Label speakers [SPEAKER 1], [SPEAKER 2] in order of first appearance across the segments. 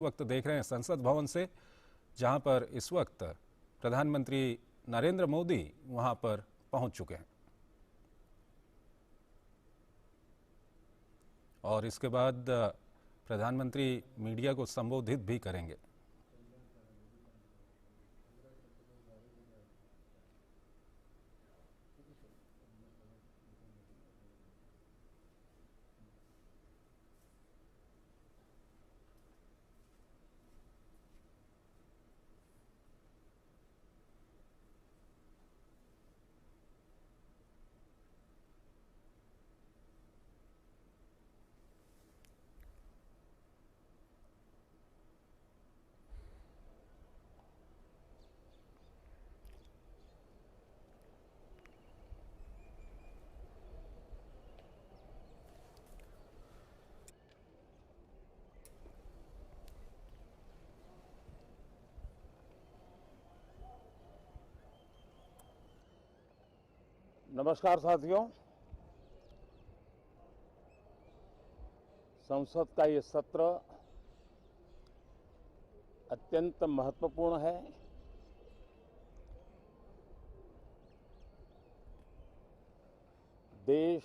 [SPEAKER 1] वक्त देख रहे हैं संसद भवन से, जहां पर इस वक्त प्रधानमंत्री नरेंद्र मोदी वहां पर पहुंच चुके हैं और इसके बाद प्रधानमंत्री मीडिया को संबोधित भी करेंगे।
[SPEAKER 2] नमस्कार साथियों, संसद का ये सत्र अत्यंत महत्वपूर्ण है। देश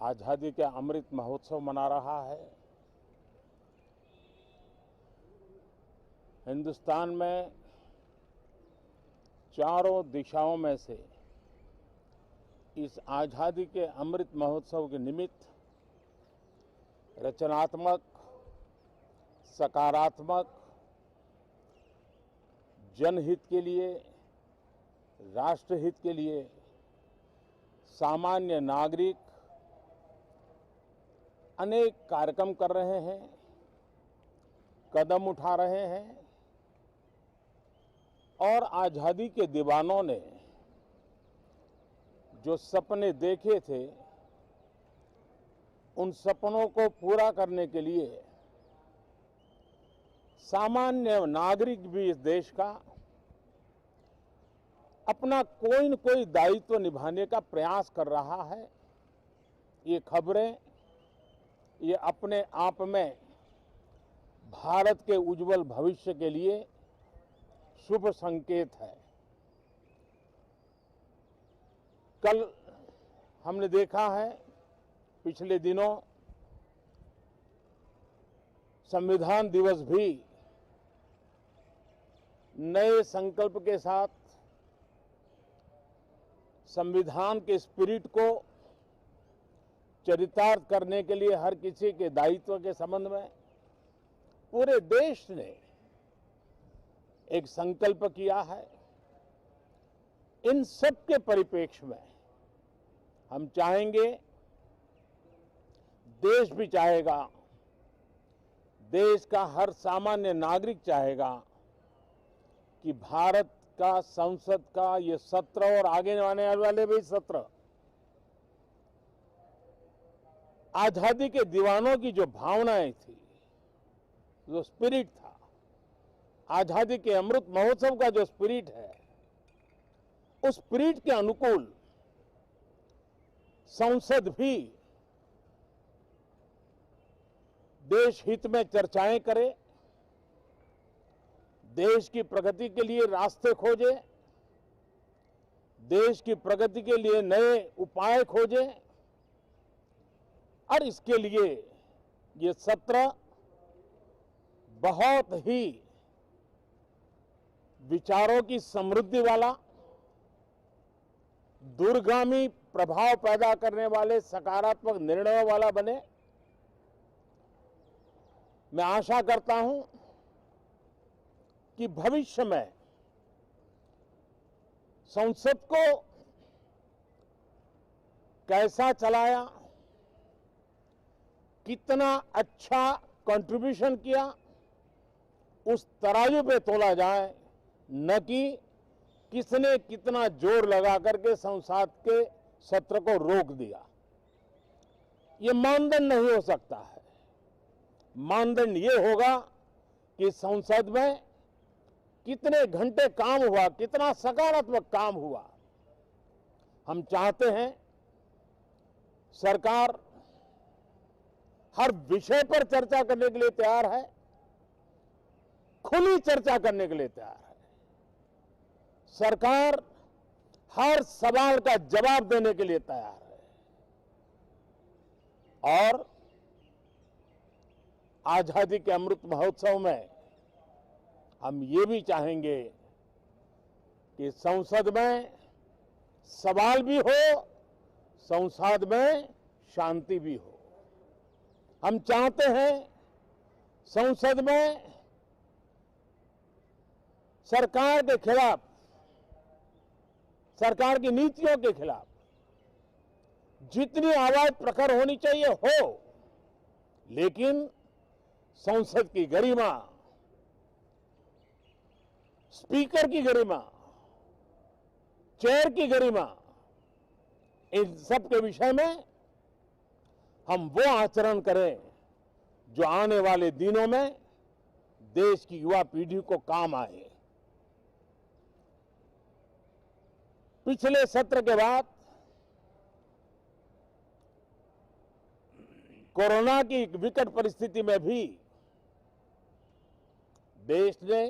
[SPEAKER 2] आजादी के अमृत महोत्सव मना रहा है। हिंदुस्तान में चारों दिशाओं में से इस आजादी के अमृत महोत्सव के निमित्त रचनात्मक, सकारात्मक, जनहित के लिए, राष्ट्रहित के लिए सामान्य नागरिक अनेक कार्यक्रम कर रहे हैं, कदम उठा रहे हैं और आजादी के दीवानों ने जो सपने देखे थे, उन सपनों को पूरा करने के लिए सामान्य नागरिक भी इस देश का अपना कोई न कोई दायित्व निभाने का प्रयास कर रहा है। ये खबरें ये अपने आप में भारत के उज्जवल भविष्य के लिए शुभ संकेत है। कल हमने देखा है, पिछले दिनों संविधान दिवस भी नए संकल्प के साथ संविधान के स्पिरिट को चरितार्थ करने के लिए हर किसी के दायित्व के संबंध में पूरे देश ने एक संकल्प किया है। इन सब के परिप्रेक्ष्य में हम चाहेंगे, देश भी चाहेगा, देश का हर सामान्य नागरिक चाहेगा कि भारत का संसद का ये सत्र और आगे आने वाले भी सत्र आजादी के दीवानों की जो भावनाएं थी, जो स्पिरिट था, आजादी के अमृत महोत्सव का जो स्पिरिट है, उस स्पिरिट के अनुकूल संसद भी देश हित में चर्चाएं करे, देश की प्रगति के लिए रास्ते खोजे, देश की प्रगति के लिए नए उपाय खोजे और इसके लिए ये सत्र बहुत ही विचारों की समृद्धि वाला, दूरगामी प्रभाव पैदा करने वाले सकारात्मक निर्णयों वाला बने। मैं आशा करता हूं कि भविष्य में संसद को कैसा चलाया, कितना अच्छा कंट्रीब्यूशन किया, उस तराजू पे तोला जाए, न कि किसने कितना जोर लगा करके संसद के सत्र को रोक दिया। ये मानदंड नहीं हो सकता है। मानदंड ये होगा कि संसद में कितने घंटे काम हुआ, कितना सकारात्मक काम हुआ। हम चाहते हैं सरकार हर विषय पर चर्चा करने के लिए तैयार है, खुली चर्चा करने के लिए तैयार है। सरकार हर सवाल का जवाब देने के लिए तैयार है और आजादी के अमृत महोत्सव में हम ये भी चाहेंगे कि संसद में सवाल भी हो, संसद में शांति भी हो। हम चाहते हैं संसद में सरकार के खिलाफ, सरकार की नीतियों के खिलाफ जितनी आवाज प्रखर होनी चाहिए हो, लेकिन संसद की गरिमा, स्पीकर की गरिमा, चेयर की गरिमा, इन सब के विषय में हम वो आचरण करें जो आने वाले दिनों में देश की युवा पीढ़ी को काम आए। पिछले सत्र के बाद कोरोना की विकट परिस्थिति में भी देश ने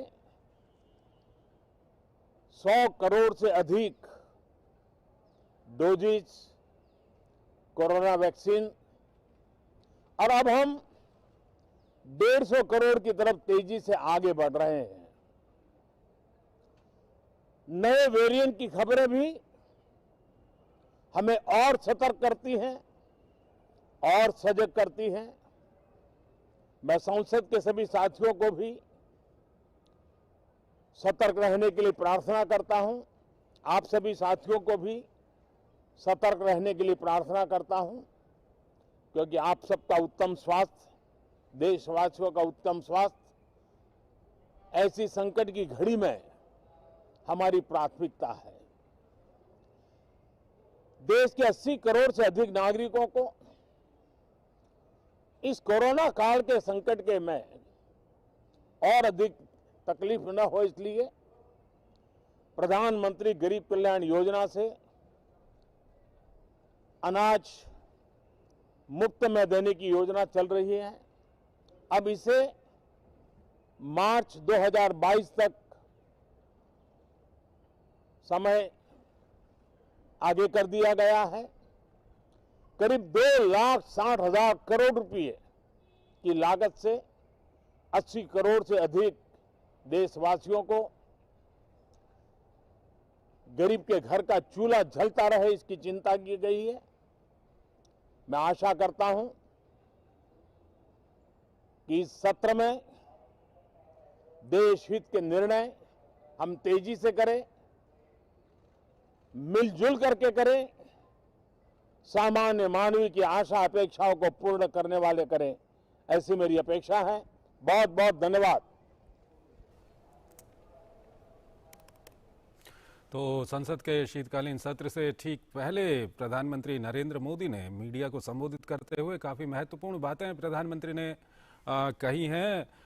[SPEAKER 2] 100 करोड़ से अधिक डोजेज कोरोना वैक्सीन और अब हम 150 करोड़ की तरफ तेजी से आगे बढ़ रहे हैं। नए वेरिएंट की खबरें भी हमें और सतर्क करती हैं और सजग करती हैं। मैं संसद के सभी साथियों को भी सतर्क रहने के लिए प्रार्थना करता हूं। आप सभी साथियों को भी सतर्क रहने के लिए प्रार्थना करता हूं, क्योंकि आप सबका उत्तम स्वास्थ्य, देशवासियों का उत्तम स्वास्थ्य ऐसी संकट की घड़ी में हमारी प्राथमिकता है। देश के 80 करोड़ से अधिक नागरिकों को इस कोरोना काल के संकट के में और अधिक तकलीफ न हो, इसलिए प्रधानमंत्री गरीब कल्याण योजना से अनाज मुफ्त में देने की योजना चल रही है। अब इसे मार्च 2022 तक समय आगे कर दिया गया है। करीब 2,60,000 करोड़ रुपए की लागत से 80 करोड़ से अधिक देशवासियों को गरीब के घर का चूल्हा जलता रहे, इसकी चिंता की गई है। मैं आशा करता हूं कि इस सत्र में देश हित के निर्णय हम तेजी से करें, मिलजुल करके करें, सामान्य मानवीय की आशा अपेक्षाओं को पूर्ण करने वाले करें, ऐसी मेरी अपेक्षा है। बहुत बहुत धन्यवाद।
[SPEAKER 1] तो संसद के शीतकालीन सत्र से ठीक पहले प्रधानमंत्री नरेंद्र मोदी ने मीडिया को संबोधित करते हुए काफी महत्वपूर्ण बातें प्रधानमंत्री ने कही हैं।